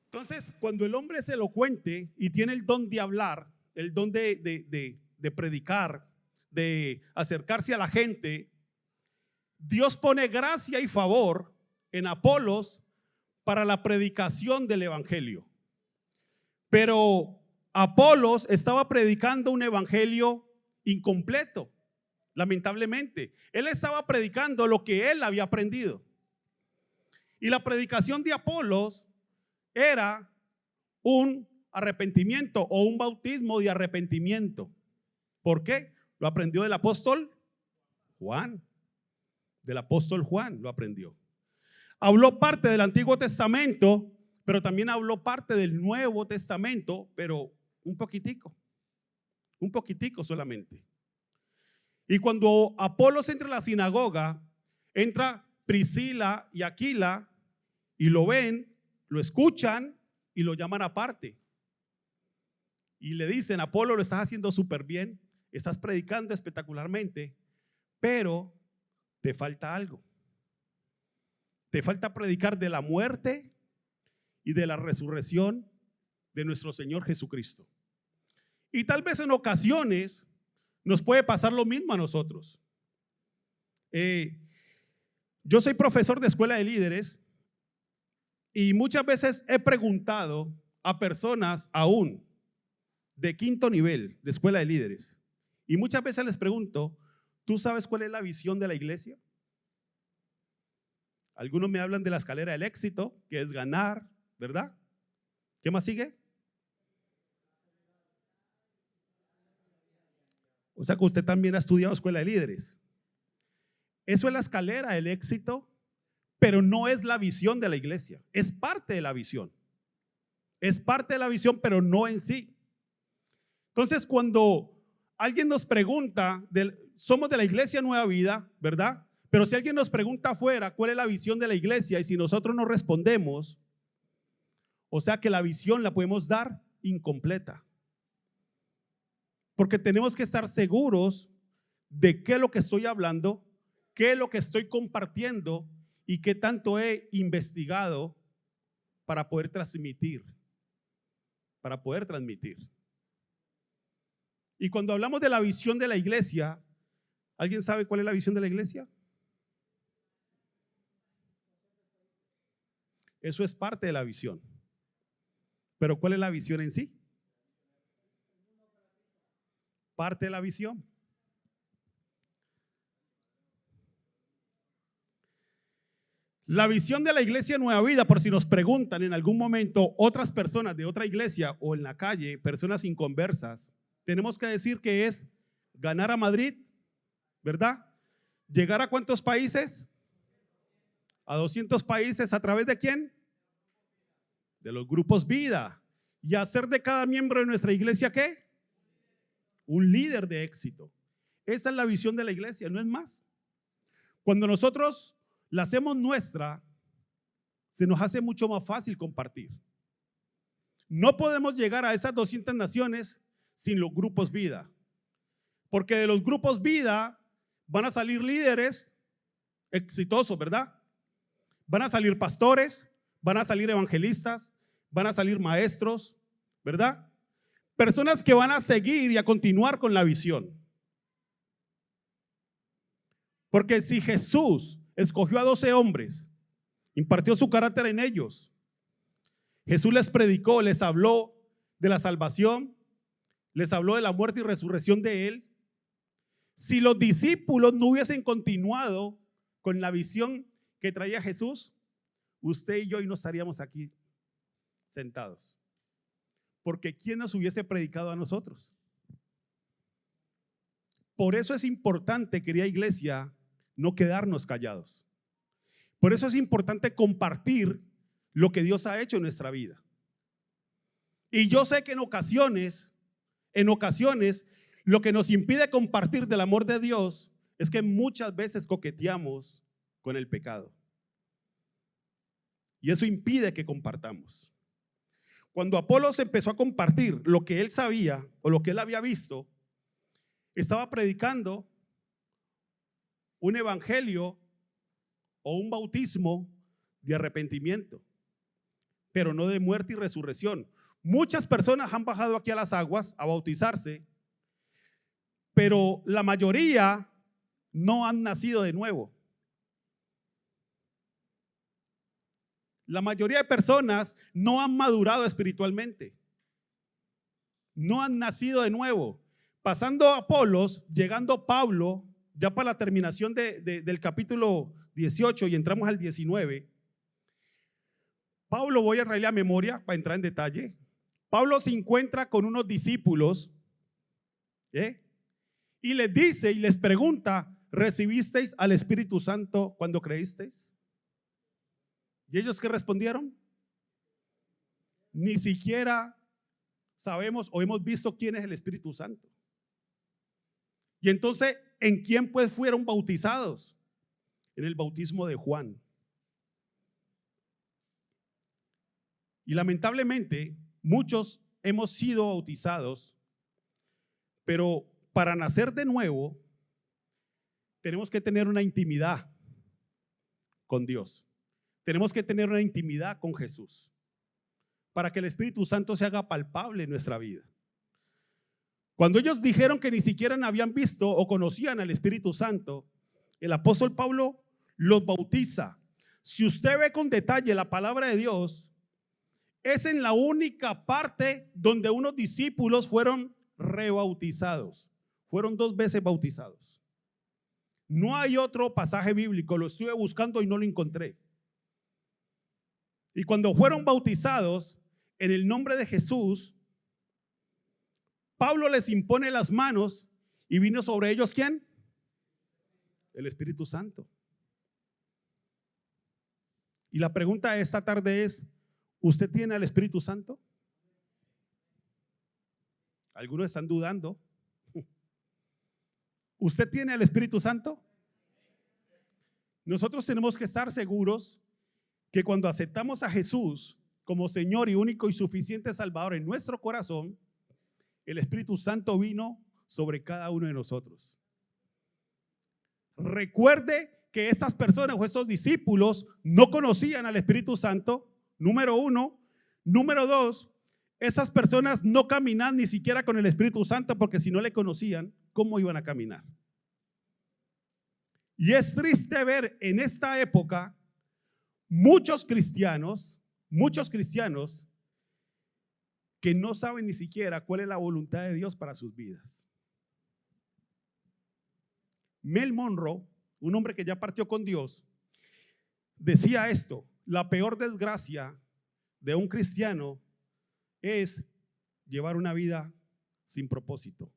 Entonces, cuando el hombre es elocuente y tiene el don de hablar, el don de predicar, de acercarse a la gente, Dios pone gracia y favor en Apolos para la predicación del evangelio. Pero Apolos estaba predicando un evangelio incompleto, lamentablemente. Él estaba predicando lo que él había aprendido. Y la predicación de Apolos era un arrepentimiento o un bautismo de arrepentimiento. ¿Por qué? Lo aprendió del apóstol Juan. Del apóstol Juan lo aprendió. Habló parte del Antiguo Testamento, pero también habló parte del Nuevo Testamento, pero un poquitico solamente. Y cuando Apolos entra a la sinagoga, entra Priscila y Aquila y lo ven, lo escuchan y lo llaman aparte. Y le dicen: Apolo, lo estás haciendo súper bien, estás predicando espectacularmente, pero te falta algo. Te falta predicar de la muerte y de la resurrección de nuestro Señor Jesucristo. Y tal vez en ocasiones nos puede pasar lo mismo a nosotros. Yo soy profesor de escuela de líderes y muchas veces he preguntado a personas aún de quinto nivel de escuela de líderes, y muchas veces les pregunto: ¿tú sabes cuál es la visión de la iglesia? Algunos me hablan de la escalera del éxito, que es ganar, ¿verdad? ¿Qué más sigue? O sea que usted también ha estudiado escuela de líderes. Eso es la escalera del éxito, pero no es la visión de la iglesia. Es parte de la visión. Es parte de la visión, pero no en sí. Entonces, cuando alguien nos pregunta, somos de la iglesia Nueva Vida, ¿verdad? Pero si alguien nos pregunta afuera cuál es la visión de la iglesia, y si nosotros no respondemos, o sea que la visión la podemos dar incompleta. Porque tenemos que estar seguros de qué es lo que estoy hablando, qué es lo que estoy compartiendo y qué tanto he investigado para poder transmitir. Y cuando hablamos de la visión de la iglesia, ¿alguien sabe cuál es la visión de la iglesia? Eso es parte de la visión. Pero ¿cuál es la visión en sí? Parte de la visión. La visión de la iglesia Nueva Vida, por si nos preguntan en algún momento otras personas de otra iglesia o en la calle, personas inconversas, tenemos que decir que es ganar a Madrid, ¿verdad? ¿Llegar a cuántos países? A 200 países. ¿A través de quién? De los grupos vida. Y hacer de cada miembro de nuestra iglesia ¿qué? Un líder de éxito. Esa es la visión de la iglesia, no es más. Cuando nosotros la hacemos nuestra, se nos hace mucho más fácil compartir. No podemos llegar a esas 200 naciones sin los grupos vida, porque de los grupos vida van a salir líderes exitosos, ¿verdad? Van a salir pastores, van a salir evangelistas, van a salir maestros, ¿verdad? Personas que van a seguir y a continuar con la visión. Porque si Jesús escogió a 12 hombres, impartió su carácter en ellos, Jesús les predicó, les habló de la salvación, les habló de la muerte y resurrección de él. Si los discípulos no hubiesen continuado con la visión que traía Jesús, usted y yo hoy no estaríamos aquí sentados. Porque ¿quién nos hubiese predicado a nosotros? Por eso es importante, querida iglesia, no quedarnos callados. Por eso es importante compartir lo que Dios ha hecho en nuestra vida. Y yo sé que en ocasiones, lo que nos impide compartir del amor de Dios es que muchas veces coqueteamos con el pecado. Y eso impide que compartamos. Cuando Apolos empezó a compartir lo que él sabía o lo que él había visto, estaba predicando un evangelio o un bautismo de arrepentimiento, pero no de muerte y resurrección. Muchas personas han bajado aquí a las aguas a bautizarse, pero la mayoría no han nacido de nuevo. La mayoría de personas no han madurado espiritualmente, no han nacido de nuevo. Pasando a Apolos, llegando Pablo, ya para la terminación del capítulo 18 y entramos al 19. Pablo, voy a traerle a memoria para entrar en detalle. Pablo se encuentra con unos discípulos y les dice y les pregunta: ¿recibisteis al Espíritu Santo cuando creísteis? ¿Y ellos qué respondieron? Ni siquiera sabemos o hemos visto quién es el Espíritu Santo. Y entonces, ¿en quién pues fueron bautizados? En el bautismo de Juan. Y lamentablemente, muchos hemos sido bautizados, pero para nacer de nuevo, tenemos que tener una intimidad con Dios. Tenemos que tener una intimidad con Jesús para que el Espíritu Santo se haga palpable en nuestra vida. Cuando ellos dijeron que ni siquiera habían visto o conocían al Espíritu Santo, el apóstol Pablo los bautiza. Si usted ve con detalle la palabra de Dios, es en la única parte donde unos discípulos fueron rebautizados. Fueron 2 veces bautizados. No hay otro pasaje bíblico, lo estuve buscando y no lo encontré. Y cuando fueron bautizados en el nombre de Jesús, Pablo les impone las manos y vino sobre ellos ¿quién? El Espíritu Santo. Y la pregunta de esta tarde es: ¿usted tiene al Espíritu Santo? Algunos están dudando. ¿Usted tiene al Espíritu Santo? Nosotros tenemos que estar seguros que cuando aceptamos a Jesús como Señor y único y suficiente Salvador en nuestro corazón, el Espíritu Santo vino sobre cada uno de nosotros. Recuerde que estas personas o estos discípulos no conocían al Espíritu Santo, número 1. Número 2, estas personas no caminan ni siquiera con el Espíritu Santo, porque si no le conocían, ¿cómo iban a caminar? Y es triste ver en esta época muchos cristianos que no saben ni siquiera cuál es la voluntad de Dios para sus vidas. Mel Monroe, un hombre que ya partió con Dios, decía esto: la peor desgracia de un cristiano es llevar una vida sin propósito,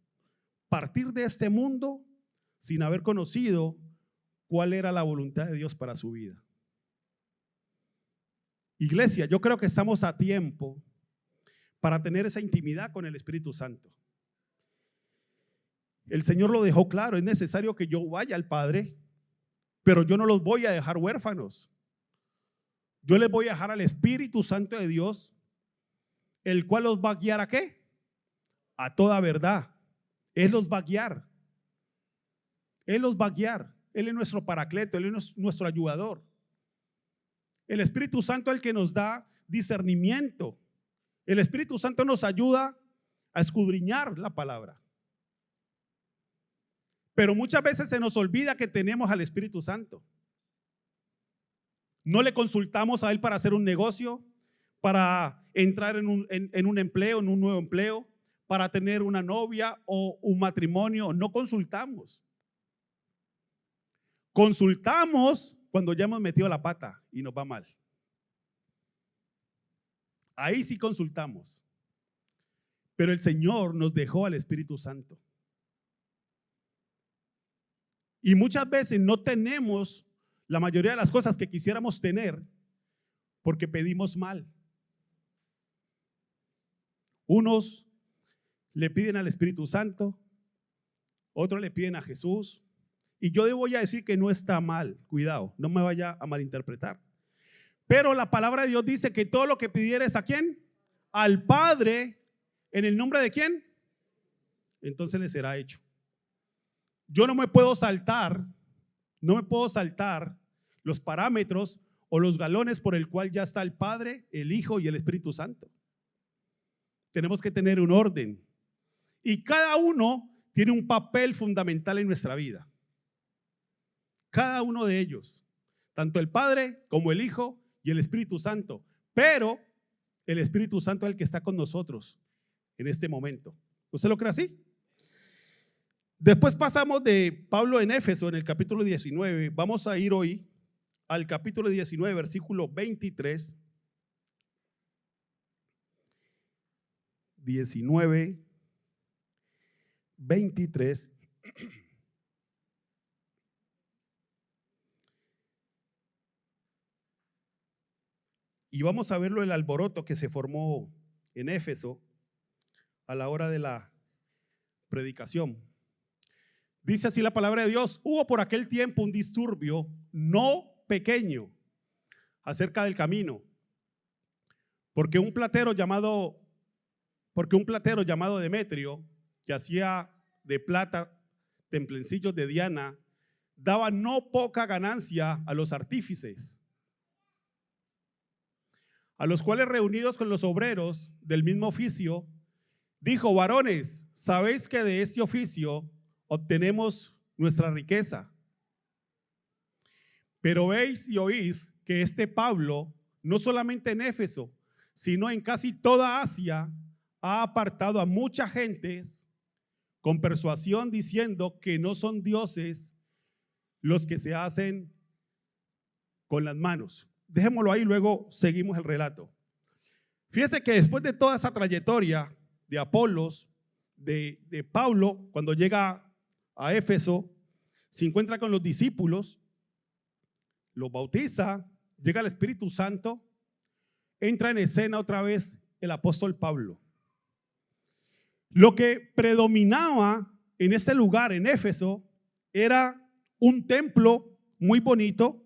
partir de este mundo sin haber conocido cuál era la voluntad de Dios para su vida. Iglesia, yo creo que estamos a tiempo para tener esa intimidad con el Espíritu Santo. El Señor lo dejó claro: es necesario que yo vaya al Padre, pero yo no los voy a dejar huérfanos. Yo les voy a dejar al Espíritu Santo de Dios, el cual los va a guiar ¿a qué? A toda verdad. Él los va a guiar. Él los va a guiar. Él es nuestro paracleto, Él es nuestro ayudador. El Espíritu Santo es el que nos da discernimiento. El Espíritu Santo nos ayuda a escudriñar la palabra. Pero muchas veces se nos olvida que tenemos al Espíritu Santo. No le consultamos a Él para hacer un negocio, para entrar en un empleo, en un nuevo empleo, para tener una novia o un matrimonio. No consultamos. Consultamos cuando ya hemos metido la pata y nos va mal. Ahí sí consultamos. Pero el Señor nos dejó al Espíritu Santo. Y muchas veces no tenemos la mayoría de las cosas que quisiéramos tener porque pedimos mal. Unos le piden al Espíritu Santo, otros le piden a Jesús. Y yo voy a decir que no está mal, cuidado, no me vaya a malinterpretar. Pero la palabra de Dios dice que todo lo que pidieres, ¿a quién? Al Padre, ¿en el nombre de quién? Entonces le será hecho. Yo no me puedo saltar No me puedo saltar los parámetros o los galones por el cual ya está el Padre, el Hijo y el Espíritu Santo. Tenemos que tener un orden. Y cada uno tiene un papel fundamental en nuestra vida. Cada uno de ellos. Tanto el Padre como el Hijo y el Espíritu Santo. Pero el Espíritu Santo es el que está con nosotros en este momento. ¿Usted lo cree así? Después pasamos de Pablo en Éfeso, en el capítulo 19. Vamos a ir hoy al capítulo 19, versículo 23. 19, 23. Y vamos a verlo el alboroto que se formó en Éfeso a la hora de la predicación. Dice así la palabra de Dios: hubo por aquel tiempo un disturbio no pequeño acerca del camino, porque un platero llamado Demetrio, que hacía de plata templencillos de Diana, daba no poca ganancia a los artífices, a los cuales, reunidos con los obreros del mismo oficio, dijo: varones, sabéis que de este oficio obtenemos nuestra riqueza. Pero veis y oís que este Pablo, no solamente en Éfeso, sino en casi toda Asia, ha apartado a mucha gente con persuasión, diciendo que no son dioses los que se hacen con las manos. Dejémoslo ahí, luego seguimos el relato. Fíjese que después de toda esa trayectoria de Apolos, de Pablo, cuando llega a Éfeso, se encuentra con los discípulos, los bautiza, llega el Espíritu Santo, entra en escena otra vez el apóstol Pablo. Lo que predominaba en este lugar, en Éfeso, era un templo muy bonito.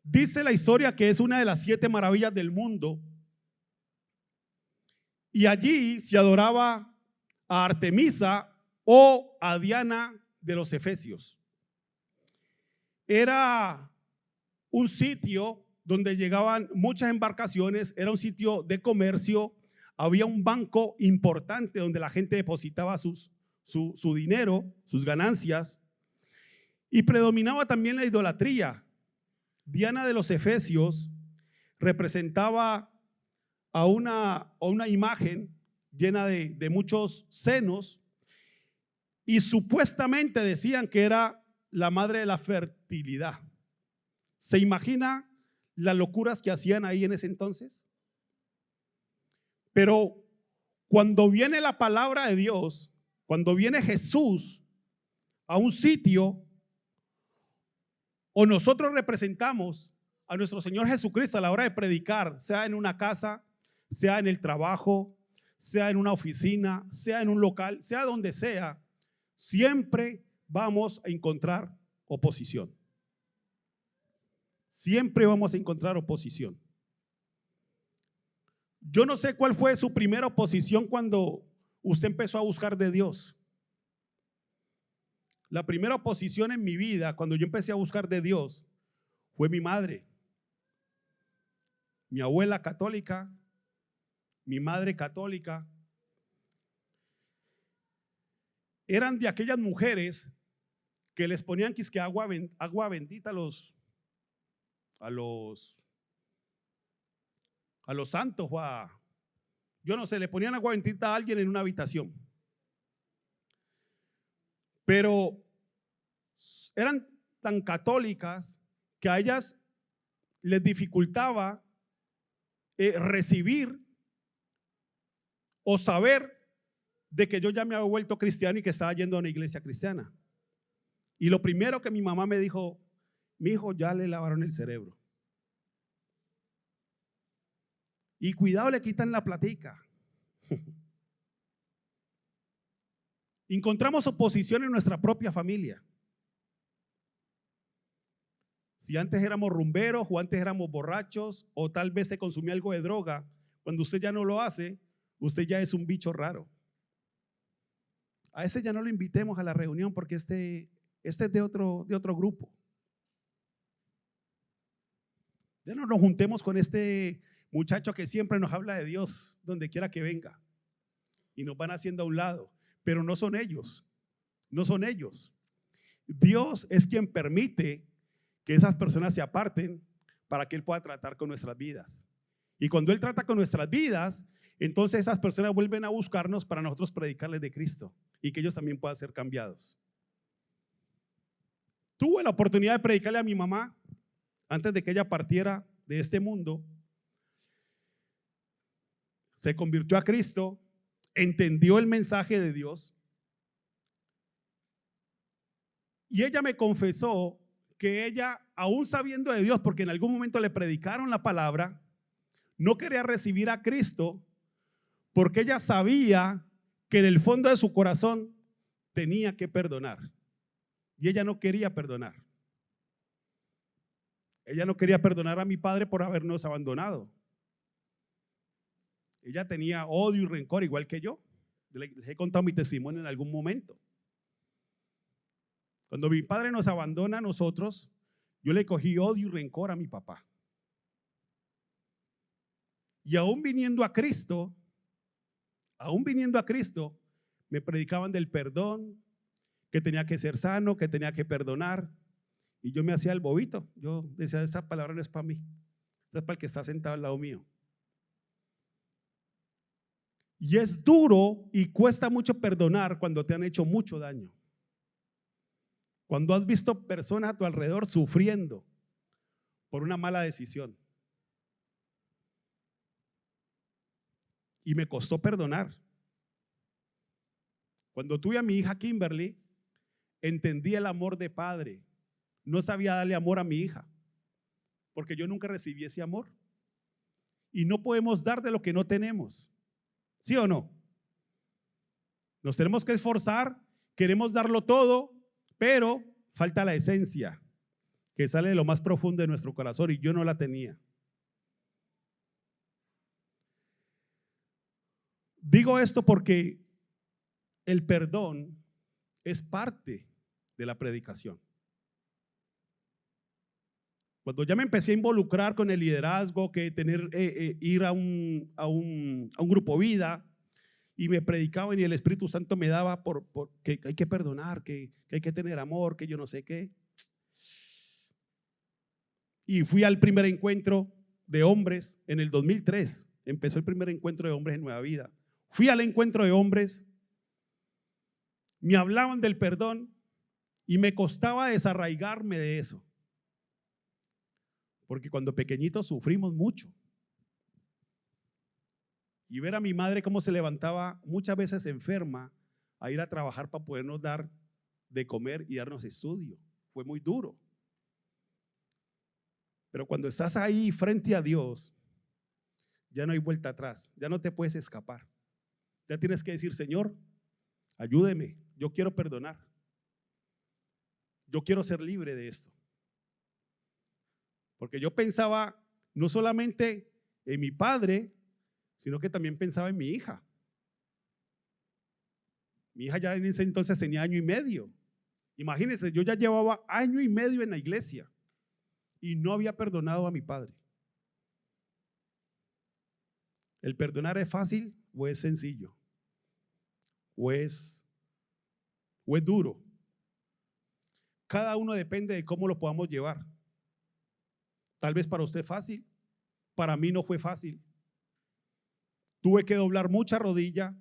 Dice la historia que es una de las 7 maravillas del mundo. Y allí se adoraba a Artemisa o a Diana de los Efesios. Era un sitio donde llegaban muchas embarcaciones, era un sitio de comercio, había un banco importante donde la gente depositaba su dinero, sus ganancias, y predominaba también la idolatría. Diana de los Efesios representaba a una imagen llena de muchos senos, y supuestamente decían que era la madre de la fertilidad. ¿Se imagina las locuras que hacían ahí en ese entonces? Pero cuando viene la palabra de Dios, cuando viene Jesús a un sitio, o nosotros representamos a nuestro Señor Jesucristo a la hora de predicar, sea en una casa, sea en el trabajo, sea en una oficina, sea en un local, sea donde sea, siempre vamos a encontrar oposición. Siempre vamos a encontrar oposición. Yo no sé cuál fue su primera oposición cuando usted empezó a buscar de Dios. La primera oposición en mi vida, cuando yo empecé a buscar de Dios, fue mi madre. Mi abuela católica, mi madre católica. Eran de aquellas mujeres que les ponían quisque agua bendita a los santos, yo no sé, le ponían agua bendita a alguien en una habitación. Pero eran tan católicas que a ellas les dificultaba recibir o saber de que yo ya me había vuelto cristiano y que estaba yendo a una iglesia cristiana. Y lo primero que mi mamá me dijo: mi hijo, ya le lavaron el cerebro. Y cuidado, le quitan la platica. Encontramos oposición en nuestra propia familia. Si antes éramos rumberos o antes éramos borrachos o tal vez se consumía algo de droga, cuando usted ya no lo hace, usted ya es un bicho raro. A ese ya no lo invitemos a la reunión porque este este es de otro grupo. Ya no nos juntemos con este muchacho que siempre nos habla de Dios, donde quiera que venga. Y nos van haciendo a un lado. Pero no son ellos, no son ellos. Dios es quien permite que esas personas se aparten para que Él pueda tratar con nuestras vidas. Y cuando Él trata con nuestras vidas, entonces esas personas vuelven a buscarnos para nosotros predicarles de Cristo y que ellos también puedan ser cambiados. Tuve la oportunidad de predicarle a mi mamá antes de que ella partiera de este mundo. Se convirtió a Cristo, entendió el mensaje de Dios y ella me confesó que ella, aún sabiendo de Dios, porque en algún momento le predicaron la palabra, no quería recibir a Cristo porque ella sabía que en el fondo de su corazón tenía que perdonar y ella no quería perdonar. Ella no quería perdonar a mi padre por habernos abandonado. Ella tenía odio y rencor igual que yo. Les he contado mi testimonio en algún momento. Cuando mi padre nos abandona a nosotros, yo le cogí odio y rencor a mi papá. Y aún viniendo a Cristo, me predicaban del perdón, que tenía que ser sano, que tenía que perdonar. Y yo me hacía el bobito. Yo decía, esa palabra no es para mí, esa es para el que está sentado al lado mío. Y es duro y cuesta mucho perdonar cuando te han hecho mucho daño. Cuando has visto personas a tu alrededor sufriendo por una mala decisión. Y me costó perdonar. Cuando tuve a mi hija Kimberly, entendí el amor de padre. No sabía darle amor a mi hija, porque yo nunca recibí ese amor. Y no podemos dar de lo que no tenemos. ¿Sí o no? Nos tenemos que esforzar, queremos darlo todo, pero falta la esencia que sale de lo más profundo de nuestro corazón y yo no la tenía. Digo esto porque el perdón es parte de la predicación. Cuando ya me empecé a involucrar con el liderazgo, que ir a un grupo vida, y me predicaban y el Espíritu Santo me daba que hay que perdonar, que hay que tener amor, que yo no sé qué. Y fui al primer encuentro de hombres en el 2003. Empezó el primer encuentro de hombres en Nueva Vida. Fui al encuentro de hombres, me hablaban del perdón y me costaba desarraigarme de eso. Porque cuando pequeñitos sufrimos mucho. Y ver a mi madre cómo se levantaba muchas veces enferma a ir a trabajar para podernos dar de comer y darnos estudio. Fue muy duro. Pero cuando estás ahí frente a Dios, ya no hay vuelta atrás, ya no te puedes escapar. Ya tienes que decir, Señor, ayúdeme, yo quiero perdonar. Yo quiero ser libre de esto. Porque yo pensaba no solamente en mi padre, sino que también pensaba en mi hija. Mi hija ya en ese entonces tenía 1 año y medio. Imagínense, yo ya llevaba 1 año y medio en la iglesia y no había perdonado a mi padre. ¿El perdonar es fácil o es sencillo? ¿O es duro? Cada uno depende de cómo lo podamos llevar. Tal vez para usted fácil, para mí no fue fácil. Tuve que doblar mucha rodilla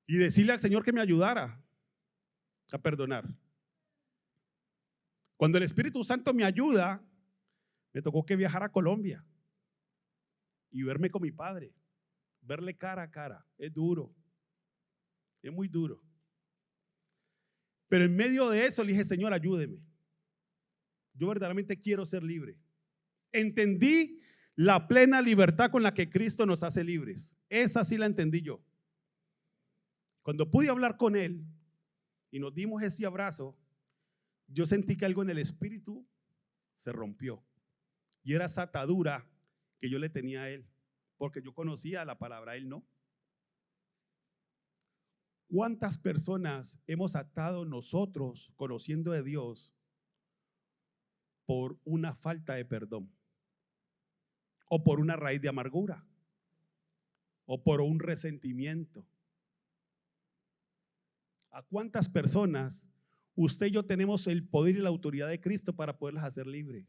y decirle al Señor que me ayudara a perdonar. Cuando el Espíritu Santo me ayuda, me tocó que viajar a Colombia y verme con mi padre, verle cara a cara. Es duro, es muy duro. Pero en medio de eso le dije, Señor, ayúdeme. Yo verdaderamente quiero ser libre. Entendí la plena libertad con la que Cristo nos hace libres. Esa sí la entendí yo. Cuando pude hablar con Él y nos dimos ese abrazo, yo sentí que algo en el espíritu se rompió. Y era esa atadura que yo le tenía a Él, porque yo conocía la palabra, Él no. ¿Cuántas personas hemos atado nosotros, conociendo de Dios, por una falta de perdón? O por una raíz de amargura, o por un resentimiento. ¿A cuántas personas usted y yo tenemos el poder y la autoridad de Cristo para poderlas hacer libres?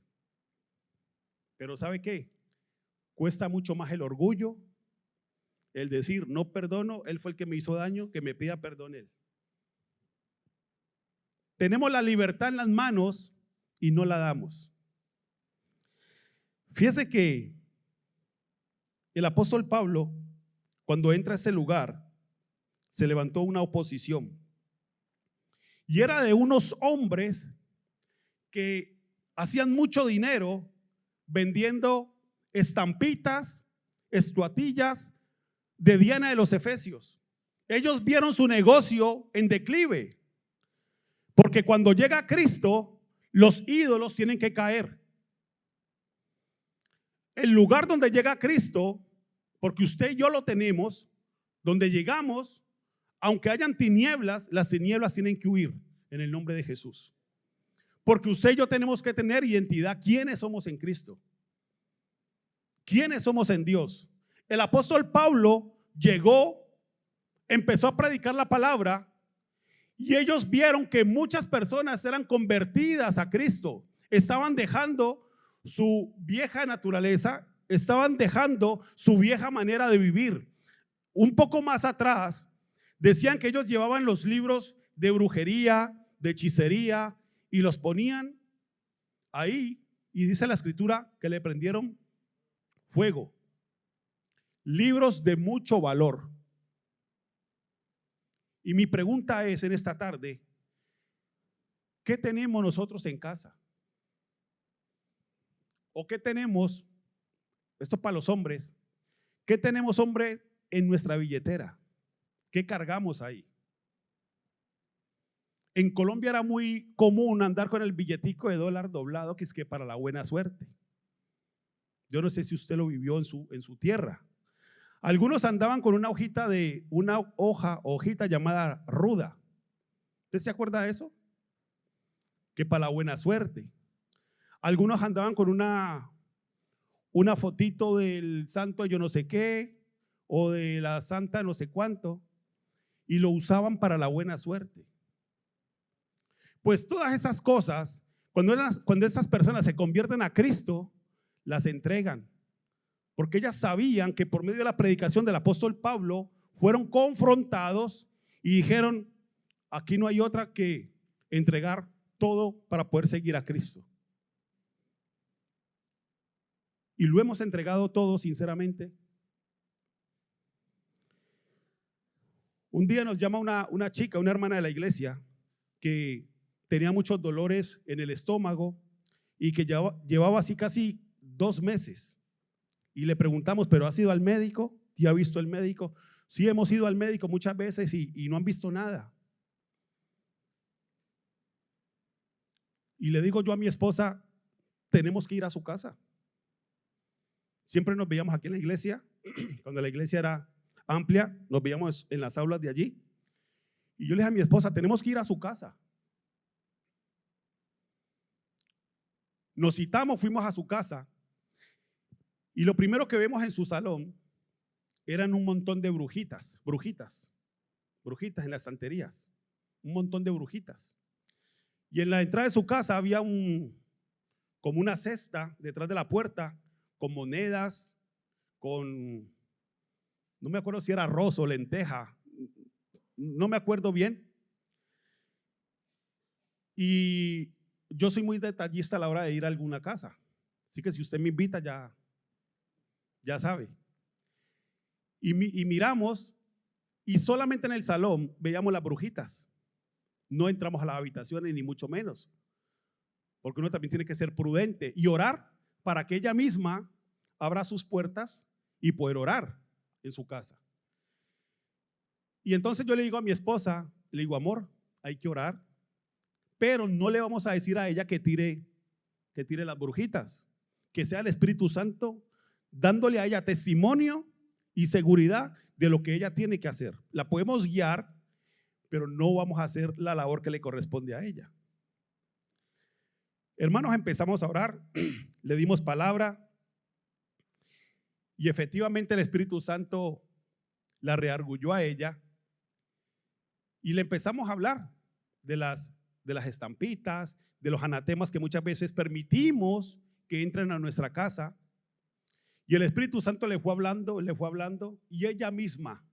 Pero ¿sabe qué? Cuesta mucho más el orgullo, el decir no perdono, él fue el que me hizo daño, que me pida perdón él. Tenemos la libertad en las manos y no la damos. Fíjese que el apóstol Pablo, cuando entra a ese lugar, se levantó una oposición. Y era de unos hombres que hacían mucho dinero vendiendo estampitas, estatuillas de Diana de los Efesios. Ellos vieron su negocio en declive, porque cuando llega Cristo, los ídolos tienen que caer. El lugar donde llega Cristo, porque usted y yo lo tenemos, donde llegamos, aunque hayan tinieblas, las tinieblas tienen que huir en el nombre de Jesús. Porque usted y yo tenemos que tener identidad. ¿Quiénes somos en Cristo? ¿Quiénes somos en Dios? El apóstol Pablo llegó, empezó a predicar la palabra y ellos vieron que muchas personas eran convertidas a Cristo. Estaban dejando su vieja naturaleza, estaban dejando su vieja manera de vivir. Un poco más atrás decían que ellos llevaban los libros de brujería, de hechicería y los ponían ahí, y dice la escritura que le prendieron fuego. Libros de mucho valor. Y mi pregunta es en esta tarde, ¿qué tenemos nosotros en casa? ¿O qué tenemos? Esto para los hombres. ¿Qué tenemos, hombre, en nuestra billetera? ¿Qué cargamos ahí? En Colombia era muy común andar con el billetico de dólar doblado, que es que para la buena suerte. Yo no sé si usted lo vivió en su tierra. Algunos andaban con una hojita llamada ruda. ¿Usted se acuerda de eso? Que para la buena suerte. Algunos andaban con una fotito del santo yo no sé qué, o de la santa no sé cuánto, y lo usaban para la buena suerte. Pues todas esas cosas, cuando esas personas se convierten a Cristo, las entregan, porque ellas sabían que por medio de la predicación del apóstol Pablo fueron confrontados y dijeron: aquí no hay otra que entregar todo para poder seguir a Cristo. Y lo hemos entregado todo sinceramente. Un día nos llama una chica, una hermana de la iglesia, que tenía muchos dolores en el estómago y que llevaba así casi 2 meses. Y le preguntamos: ¿pero has ido al médico? ¿Te ha visto el médico? Sí, hemos ido al médico muchas veces y no han visto nada. Y le digo yo a mi esposa: tenemos que ir a su casa. Siempre nos veíamos aquí en la iglesia, cuando la iglesia era amplia, nos veíamos en las aulas de allí. Y yo le dije a mi esposa: tenemos que ir a su casa. Nos citamos, fuimos a su casa. Y lo primero que vemos en su salón eran un montón de brujitas en las estanterías, un montón de brujitas. Y en la entrada de su casa había como una cesta detrás de la puerta con monedas, no me acuerdo si era arroz o lenteja, no me acuerdo bien. Y yo soy muy detallista a la hora de ir a alguna casa, así que si usted me invita ya sabe. Y miramos, y solamente en el salón veíamos las brujitas. No entramos a las habitaciones ni mucho menos, porque uno también tiene que ser prudente y orar para que ella misma abra sus puertas y poder orar en su casa. Y entonces yo le digo a mi esposa, le digo: amor, hay que orar, pero no le vamos a decir a ella que tire las brujitas, que sea el Espíritu Santo dándole a ella testimonio y seguridad de lo que ella tiene que hacer. La podemos guiar, pero no vamos a hacer la labor que le corresponde a ella. Hermanos, empezamos a orar, le dimos palabra y efectivamente el Espíritu Santo la reargulló a ella y le empezamos a hablar de las estampitas, de los anatemas que muchas veces permitimos que entren a nuestra casa. Y el Espíritu Santo le fue hablando y ella misma,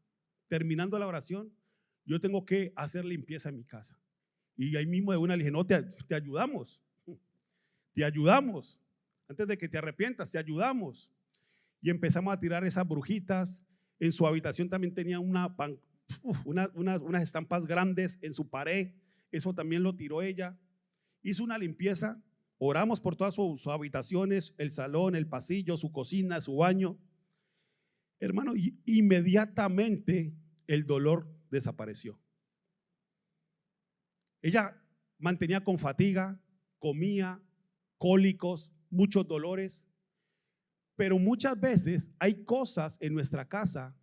terminando la oración, yo tengo que hacer limpieza en mi casa. Y ahí mismo de una le dije, no, te ayudamos. Te ayudamos. Antes de que te arrepientas, te ayudamos. Y empezamos a tirar esas brujitas. En su habitación también tenía unas estampas grandes en su pared. Eso también lo tiró ella. Hizo una limpieza. Oramos por todas sus habitaciones, el salón, el pasillo, su cocina, su baño. Hermano, y inmediatamente el dolor desapareció. Ella mantenía con fatiga, comía, cólicos, muchos dolores, pero muchas veces hay cosas en nuestra casa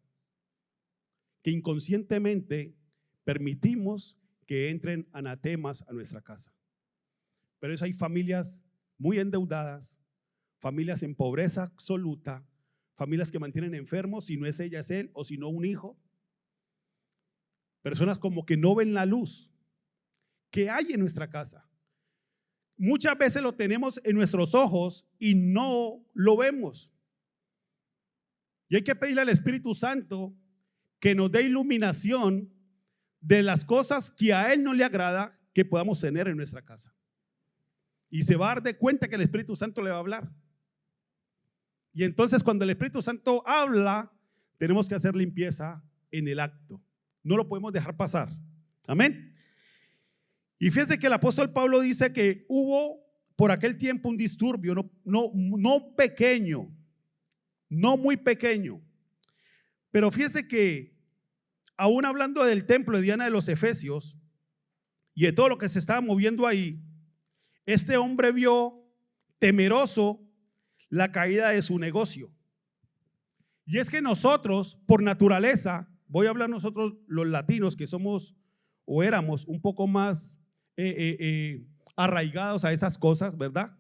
que inconscientemente permitimos que entren anatemas a nuestra casa. Pero eso hay familias muy endeudadas, familias en pobreza absoluta, familias que mantienen enfermos, si no es ella es él o si no un hijo, personas como que no ven la luz que hay en nuestra casa. Muchas veces lo tenemos en nuestros ojos y no lo vemos. Y hay que pedirle al Espíritu Santo que nos dé iluminación de las cosas que a Él no le agrada que podamos tener en nuestra casa. Y se va a dar de cuenta que el Espíritu Santo le va a hablar. Y entonces cuando el Espíritu Santo habla, tenemos que hacer limpieza en el acto. No lo podemos dejar pasar. Amén. Y fíjense que el apóstol Pablo dice que hubo por aquel tiempo un disturbio, no pequeño, no muy pequeño. Pero fíjense que aún hablando del templo de Diana de los Efesios y de todo lo que se estaba moviendo ahí, este hombre vio temeroso la caída de su negocio. Y es que nosotros, por naturaleza, voy a hablar nosotros los latinos que somos o éramos un poco más arraigados a esas cosas, ¿verdad?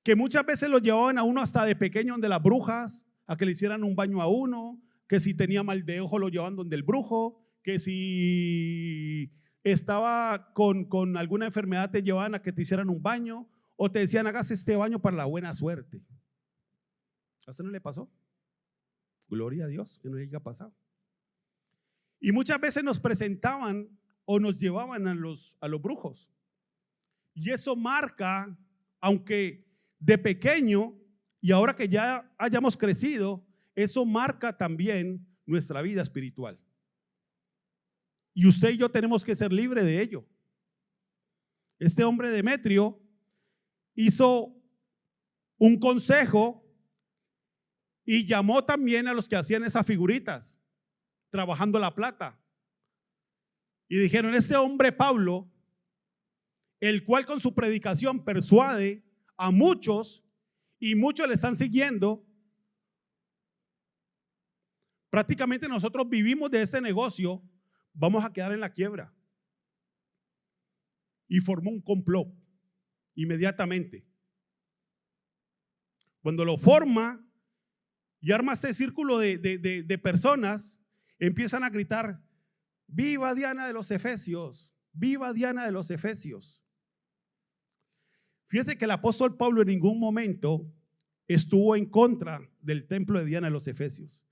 Que muchas veces lo llevaban a uno hasta de pequeño donde las brujas, a que le hicieran un baño a uno, que si tenía mal de ojo lo llevaban donde el brujo, que si estaba con alguna enfermedad te llevaban a que te hicieran un baño o te decían hagas este baño para la buena suerte. ¿A usted no le pasó? Gloria a Dios que no le haya pasado. Y muchas veces nos presentaban o nos llevaban a los brujos. Y eso marca, aunque de pequeño y ahora que ya hayamos crecido, eso marca también nuestra vida espiritual. Y usted y yo tenemos que ser libres de ello. Este hombre Demetrio hizo un consejo y llamó también a los que hacían esas figuritas, trabajando la plata. Y dijeron, este hombre Pablo, el cual con su predicación persuade a muchos y muchos le están siguiendo, prácticamente nosotros vivimos de ese negocio, vamos a quedar en la quiebra. Y formó un complot inmediatamente. Cuando lo forma y arma este círculo de personas, empiezan a gritar, viva Diana de los Efesios, viva Diana de los Efesios. Fíjese que el apóstol Pablo en ningún momento estuvo en contra del templo de Diana de los Efesios.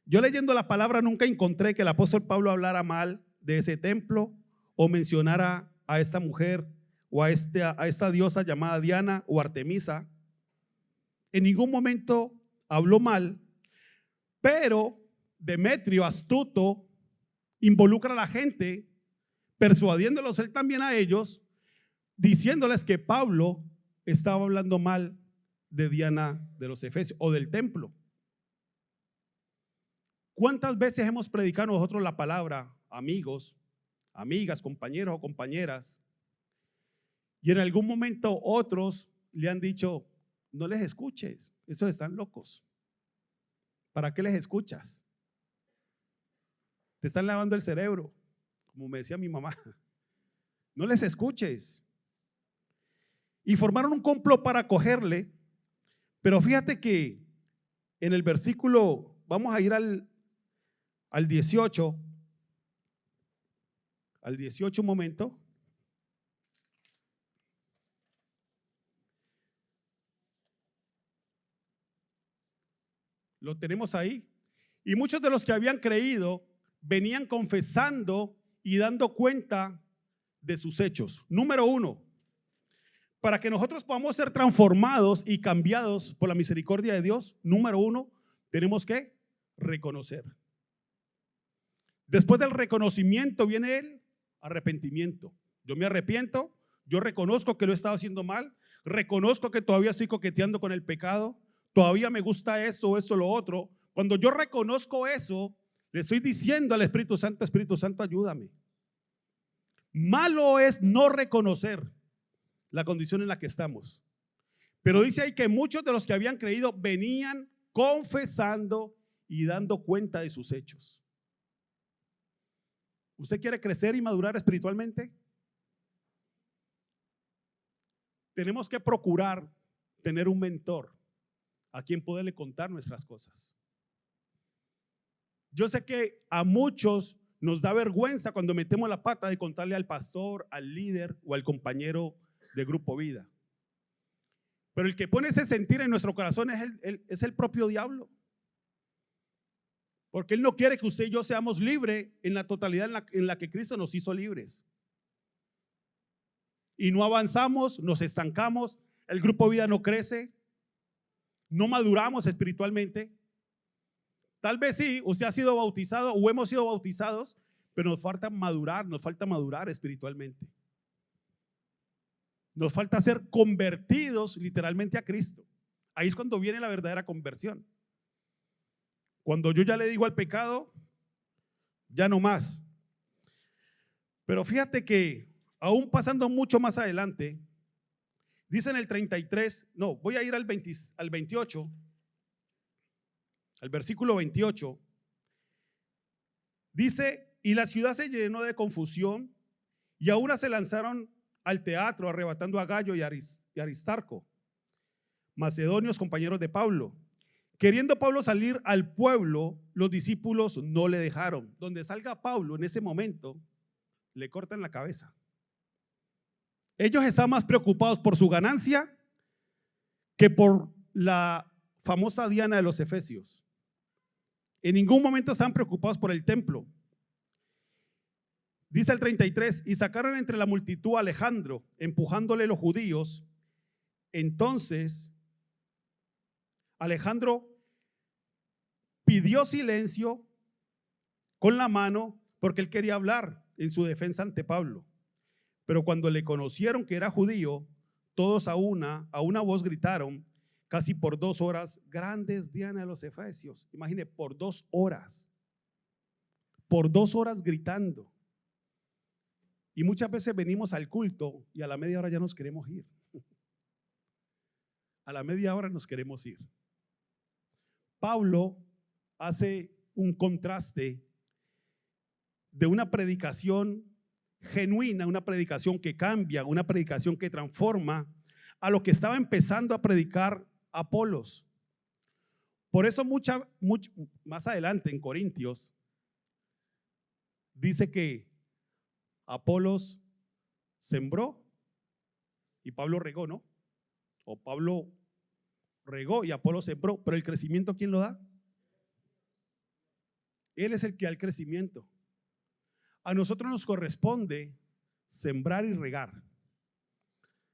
Yo leyendo la palabra nunca encontré que el apóstol Pablo hablara mal de ese templo o mencionara a esta mujer o a esta diosa llamada Diana o Artemisa. En ningún momento habló mal, pero Demetrio, astuto, involucra a la gente, persuadiéndolos él también a ellos, diciéndoles que Pablo estaba hablando mal de Diana de los Efesios o del templo. ¿Cuántas veces hemos predicado nosotros la palabra, amigos, amigas, compañeros o compañeras? Y en algún momento otros le han dicho, no les escuches, esos están locos. ¿Para qué les escuchas? Te están lavando el cerebro como me decía mi mamá, no les escuches. Y formaron un complot para cogerle, pero fíjate que en el versículo, vamos a ir al 18, un momento. Lo tenemos ahí. Y muchos de los que habían creído venían confesando y dando cuenta de sus hechos. Número 1, para que nosotros podamos ser transformados y cambiados por la misericordia de Dios, número 1, tenemos que reconocer. Después del reconocimiento viene el arrepentimiento. Yo me arrepiento, yo reconozco que lo he estado haciendo mal, reconozco que todavía estoy coqueteando con el pecado, todavía me gusta esto, esto, lo otro. Cuando yo reconozco eso, le estoy diciendo al Espíritu Santo, ayúdame. Malo es no reconocer la condición en la que estamos. Pero dice ahí que muchos de los que habían creído venían confesando y dando cuenta de sus hechos. ¿Usted quiere crecer y madurar espiritualmente? Tenemos que procurar tener un mentor a quien poderle contar nuestras cosas. Yo sé que a muchos nos da vergüenza cuando metemos la pata de contarle al pastor, al líder o al compañero de Grupo Vida. Pero el que pone ese sentir en nuestro corazón es el propio diablo. Porque él no quiere que usted y yo seamos libres en la totalidad en la que Cristo nos hizo libres. Y no avanzamos, nos estancamos, el Grupo Vida no crece, no maduramos espiritualmente. Tal vez sí, usted ha sido bautizado o hemos sido bautizados, pero nos falta madurar espiritualmente. Nos falta ser convertidos literalmente a Cristo. Ahí es cuando viene la verdadera conversión. Cuando yo ya le digo al pecado, ya no más. Pero fíjate que aún pasando mucho más adelante, dice en el 33, no, voy a ir al 28, al versículo 28, dice, y la ciudad se llenó de confusión y a una se lanzaron al teatro arrebatando a Gallo y Aristarco, macedonios compañeros de Pablo. Queriendo Pablo salir al pueblo, los discípulos no le dejaron. Donde salga Pablo en ese momento, le cortan la cabeza. Ellos están más preocupados por su ganancia que por la famosa Diana de los Efesios. En ningún momento están preocupados por el templo. Dice el 33, y sacaron entre la multitud a Alejandro, empujándole los judíos. Entonces Alejandro pidió silencio con la mano porque él quería hablar en su defensa ante Pablo. Pero cuando le conocieron que era judío, todos a una voz gritaron casi por 2 horas, grandes Diana de los Efesios. Imagine, por 2 horas. Por 2 horas gritando. Y muchas veces venimos al culto y a la media hora ya nos queremos ir. A la media hora nos queremos ir. Pablo hace un contraste de una predicación genuina, una predicación que cambia, una predicación que transforma, a lo que estaba empezando a predicar Apolos. Por eso mucho más adelante en Corintios dice que Apolos sembró y Pablo regó, ¿no? O Pablo regó y Apolos sembró, pero el crecimiento, ¿quién lo da? Él es el que da el crecimiento. A nosotros nos corresponde sembrar y regar.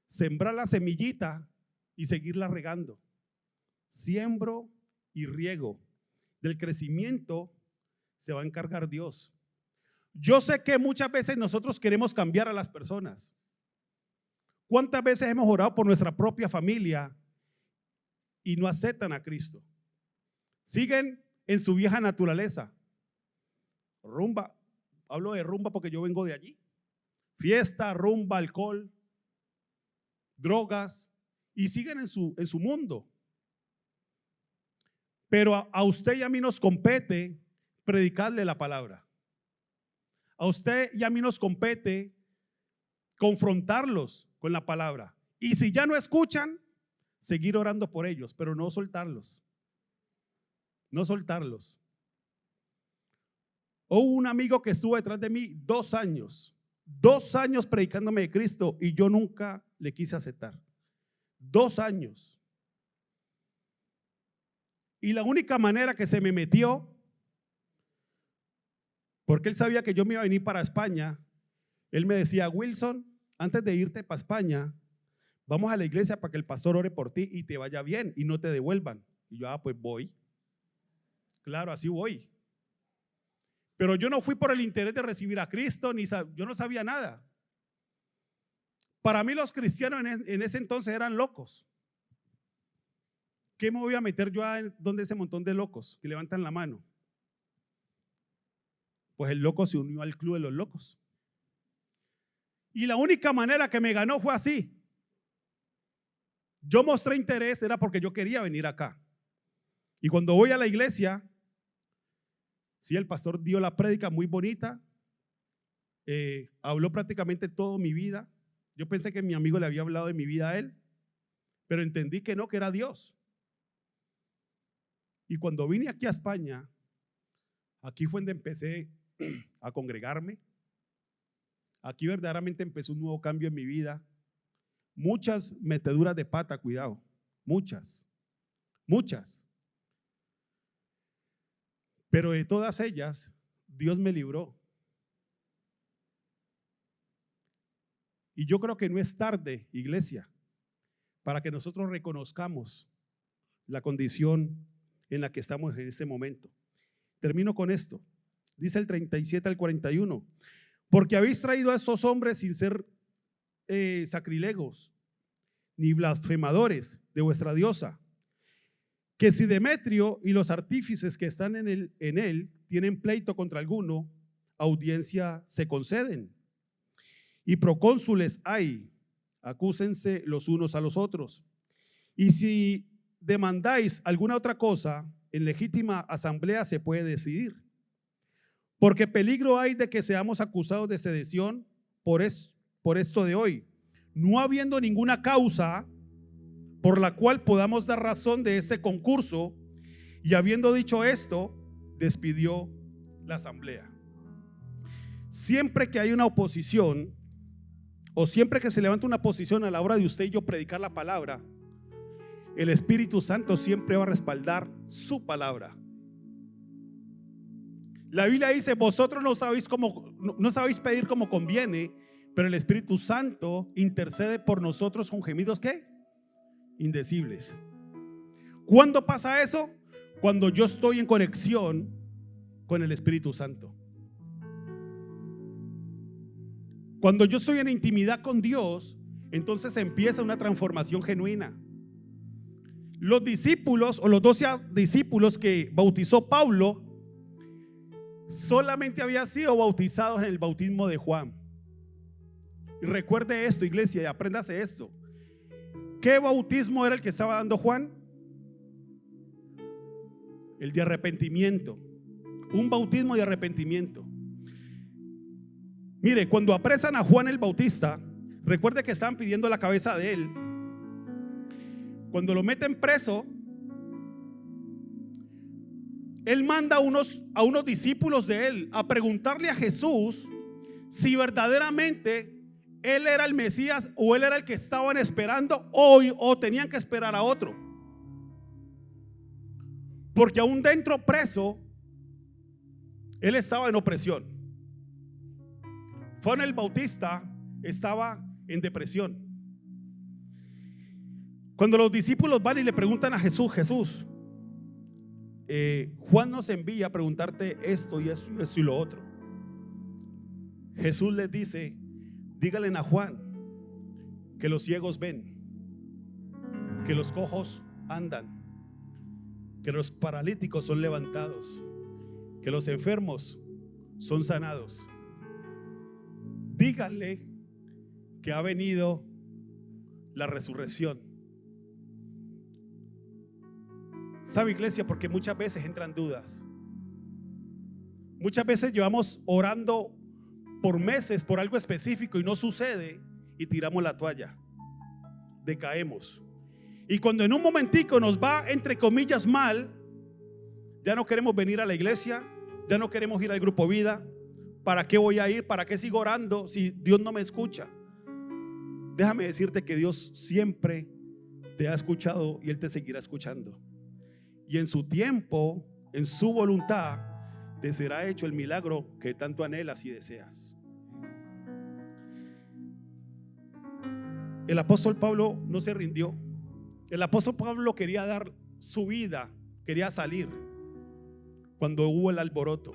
Sembrar la semillita y seguirla regando. Siembro y riego. Del crecimiento se va a encargar Dios. Yo sé que muchas veces nosotros queremos cambiar a las personas. ¿Cuántas veces hemos orado por nuestra propia familia y no aceptan a Cristo? Siguen en su vieja naturaleza. Rumba, hablo de rumba porque yo vengo de allí. Fiesta, rumba, alcohol, drogas, y siguen en su mundo. Pero a usted y a mí nos compete predicarle la palabra. a usted y a mí nos compete confrontarlos con la palabra. Y si ya no escuchan, seguir orando por ellos, pero no soltarlos. No soltarlos. Hubo un amigo que estuvo detrás de mí 2 años. 2 años predicándome de Cristo y yo nunca le quise aceptar. 2 años. Y la única manera que se me metió, porque él sabía que yo me iba a venir para España, él me decía: Wilson, antes de irte para España, vamos a la iglesia para que el pastor ore por ti y te vaya bien y no te devuelvan. Y yo, pues voy. Claro, así voy. Pero yo no fui por el interés de recibir a Cristo, yo no sabía nada. Para mí los cristianos en ese entonces eran locos. ¿Qué me voy a meter yo a donde ese montón de locos que levantan la mano? Pues el loco se unió al club de los locos. Y la única manera que me ganó fue así. Yo mostré interés, era porque yo quería venir acá. Y cuando voy a la iglesia, sí, el pastor dio la prédica muy bonita, habló prácticamente toda mi vida. Yo pensé que mi amigo le había hablado de mi vida a él, pero entendí que no, que era Dios. Y cuando vine aquí a España, aquí fue donde empecé a congregarme. Aquí verdaderamente empezó un nuevo cambio en mi vida. Muchas meteduras de pata, cuidado, muchas. Pero de todas ellas, Dios me libró. Y yo creo que no es tarde, iglesia, para que nosotros reconozcamos la condición en la que estamos en este momento. Termino con esto. Dice el 37 al 41. Porque habéis traído a estos hombres sin ser sacrilegos ni blasfemadores de vuestra diosa, que si Demetrio y los artífices que están en él tienen pleito contra alguno, audiencia se conceden. Y procónsules hay, acúsense los unos a los otros. Y si demandáis alguna otra cosa, en legítima asamblea se puede decidir. Porque peligro hay de que seamos acusados de sedición por esto de hoy, no habiendo ninguna causa por la cual podamos dar razón de este concurso. Y habiendo dicho esto, despidió la asamblea. Siempre que hay una oposición, o siempre que se levanta una oposición a la hora de usted y yo predicar la palabra, el Espíritu Santo siempre va a respaldar su palabra. La Biblia dice: vosotros no sabéis pedir como conviene, pero el Espíritu Santo intercede por nosotros con gemidos ¿qué? Indecibles. ¿Cuándo pasa eso? Cuando yo estoy en conexión con el Espíritu Santo. Cuando yo estoy en intimidad con Dios, entonces empieza una transformación genuina. Los discípulos o los 12 discípulos que bautizó Pablo solamente habían sido bautizados en el bautismo de Juan. Y recuerde esto, iglesia, y apréndase esto. ¿Qué bautismo era el que estaba dando Juan? El de arrepentimiento. Un bautismo de arrepentimiento. Mire, cuando apresan a Juan el Bautista, recuerde que estaban pidiendo la cabeza de él. Cuando lo meten preso, él manda a unos discípulos de él a preguntarle a Jesús si verdaderamente él era el Mesías o él era el que estaban esperando o tenían que esperar a otro. Porque aún dentro preso, él estaba en opresión. Juan el Bautista estaba en depresión. Cuando los discípulos van y le preguntan a Jesús: Jesús, Juan nos envía a preguntarte esto y esto y esto y lo otro. Jesús les dice: díganle a Juan que los ciegos ven, que los cojos andan, que los paralíticos son levantados, que los enfermos son sanados. Díganle que ha venido la resurrección. ¿Sabe, iglesia? Porque muchas veces entran dudas. Muchas veces llevamos orando por meses por algo específico y no sucede, y tiramos la toalla, decaemos. Y cuando en un momentico nos va entre comillas mal, ya no queremos venir a la iglesia, ya no queremos ir al grupo vida. ¿Para qué voy a ir? ¿Para qué sigo orando si Dios no me escucha? Déjame decirte que Dios siempre te ha escuchado y Él te seguirá escuchando. Y en su tiempo, en su voluntad, te será hecho el milagro que tanto anhelas y deseas. El apóstol Pablo no se rindió. El apóstol Pablo quería dar su vida, quería salir cuando hubo el alboroto.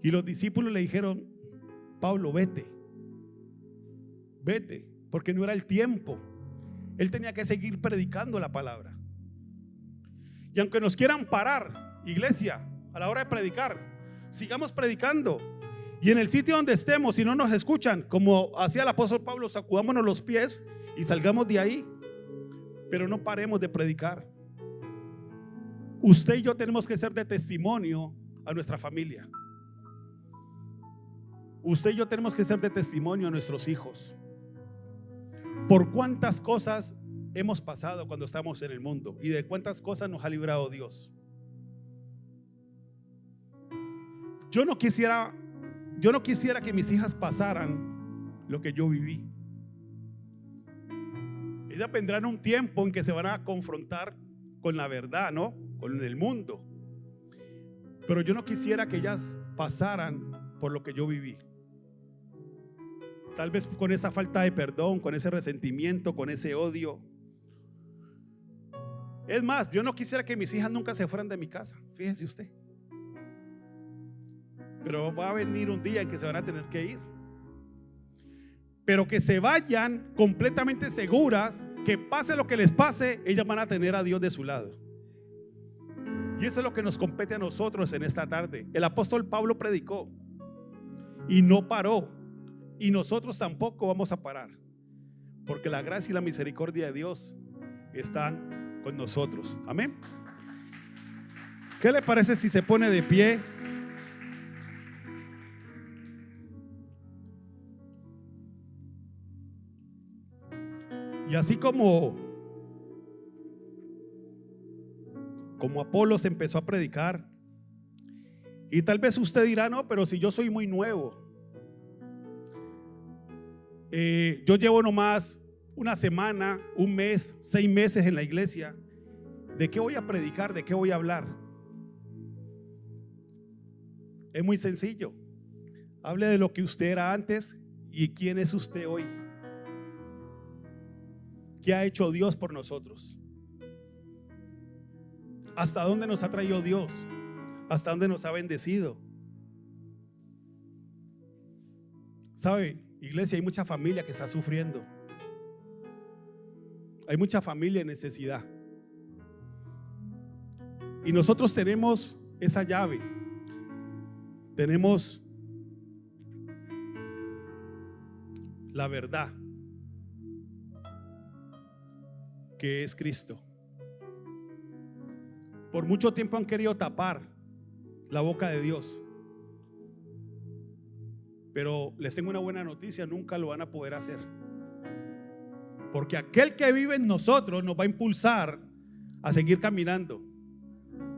Y los discípulos le dijeron: Pablo, vete, vete, porque no era el tiempo. Él tenía que seguir predicando la palabra. Y aunque nos quieran parar, iglesia, a la hora de predicar, sigamos predicando. Y en el sitio donde estemos, si no nos escuchan, como hacía el apóstol Pablo, sacudámonos los pies y salgamos de ahí. Pero no paremos de predicar. Usted y yo tenemos que ser de testimonio a nuestra familia. Usted y yo tenemos que ser de testimonio a nuestros hijos. Por cuántas cosas hemos pasado cuando estamos en el mundo y de cuántas cosas nos ha librado Dios. Yo no quisiera que mis hijas pasaran lo que yo viví. Ellas vendrán un tiempo en que se van a confrontar con la verdad, ¿no? Con el mundo. Pero yo no quisiera que ellas pasaran por lo que yo viví. Tal vez con esa falta de perdón, con ese resentimiento, con ese odio. Es más, yo no quisiera que mis hijas nunca se fueran de mi casa. Fíjese usted. Pero va a venir un día en que se van a tener que ir. Pero que se vayan completamente seguras que pase lo que les pase, ellas van a tener a Dios de su lado. Y eso es lo que nos compete a nosotros en esta tarde. El apóstol Pablo predicó y no paró. Y nosotros tampoco vamos a parar, porque la gracia y la misericordia de Dios están con nosotros. Amén. ¿Qué le parece si se pone de pie? Y así como Apolos empezó a predicar, y tal vez usted dirá: no, pero si yo soy muy nuevo, yo llevo nomás una semana, un mes, 6 meses en la iglesia, ¿de qué voy a predicar? ¿De qué voy a hablar? Es muy sencillo. Hable de lo que usted era antes y quién es usted hoy. ¿Qué ha hecho Dios por nosotros? ¿Hasta dónde nos ha traído Dios? ¿Hasta dónde nos ha bendecido? ¿Sabe, iglesia? Hay mucha familia que está sufriendo. Hay mucha familia en necesidad. Y nosotros tenemos esa llave. Tenemos la verdad, que es Cristo. Por mucho tiempo han querido tapar la boca de Dios, pero les tengo una buena noticia: nunca lo van a poder hacer, porque aquel que vive en nosotros nos va a impulsar a seguir caminando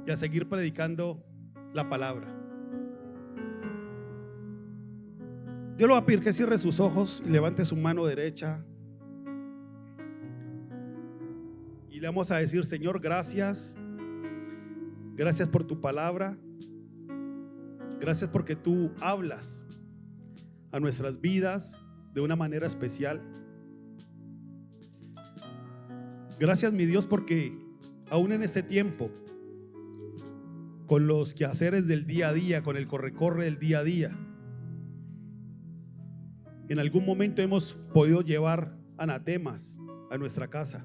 y a seguir predicando la palabra. Yo lo voy a pedir que cierre sus ojos y levante su mano derecha, y le vamos a decir: Señor, gracias. Gracias por tu palabra. Gracias porque tú hablas a nuestras vidas de una manera especial. Gracias, mi Dios, porque aún en este tiempo, con los quehaceres del día a día, con el corre-corre del día a día, en algún momento hemos podido llevar anatemas a nuestra casa.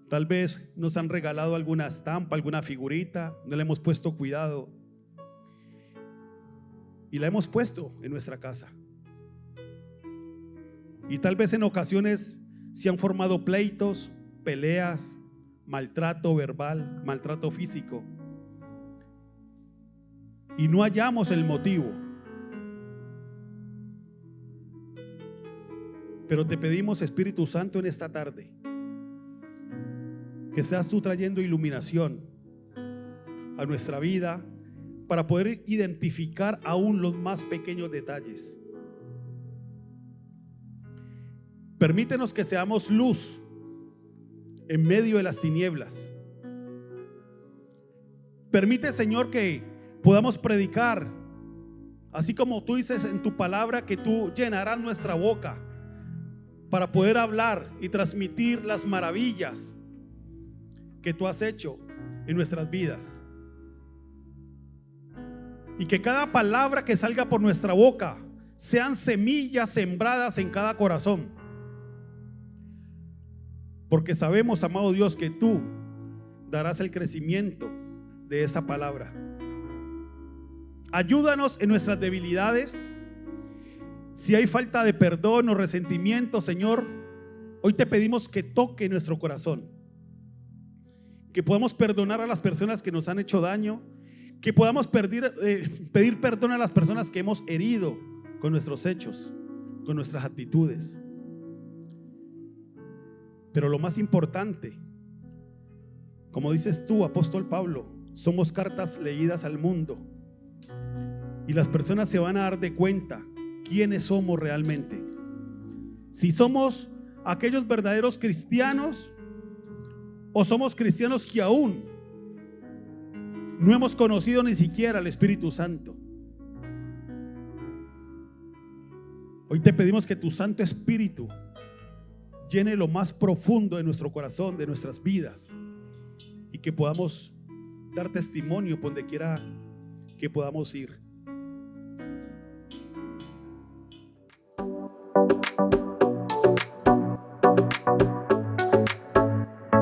Tal vez nos han regalado alguna estampa, alguna figurita, no le hemos puesto cuidado y la hemos puesto en nuestra casa. Y tal vez en ocasiones se han formado pleitos, peleas, maltrato verbal, maltrato físico, y no hallamos el motivo. Pero te pedimos, Espíritu Santo, en esta tarde, que seas tú trayendo iluminación a nuestra vida para poder identificar aún los más pequeños detalles. Permítenos que seamos luz en medio de las tinieblas. Permite, Señor, que podamos predicar, así como tú dices en tu palabra, que tú llenarás nuestra boca para poder hablar y transmitir las maravillas que tú has hecho en nuestras vidas. Y que cada palabra que salga por nuestra boca sean semillas sembradas en cada corazón. Porque sabemos, amado Dios, que tú darás el crecimiento de esta palabra. Ayúdanos en nuestras debilidades. Si hay falta de perdón o resentimiento, Señor, hoy te pedimos que toque nuestro corazón, que podamos perdonar a las personas que nos han hecho daño, que podamos pedir perdón a las personas que hemos herido con nuestros hechos, con nuestras actitudes. Pero lo más importante, como dices tú, apóstol Pablo, somos cartas leídas al mundo, y las personas se van a dar de cuenta quiénes somos realmente. Si somos aquellos verdaderos cristianos, o somos cristianos que aún no hemos conocido ni siquiera al Espíritu Santo. Hoy te pedimos que tu Santo Espíritu llene lo más profundo de nuestro corazón, de nuestras vidas, y que podamos dar testimonio por donde quiera que podamos ir.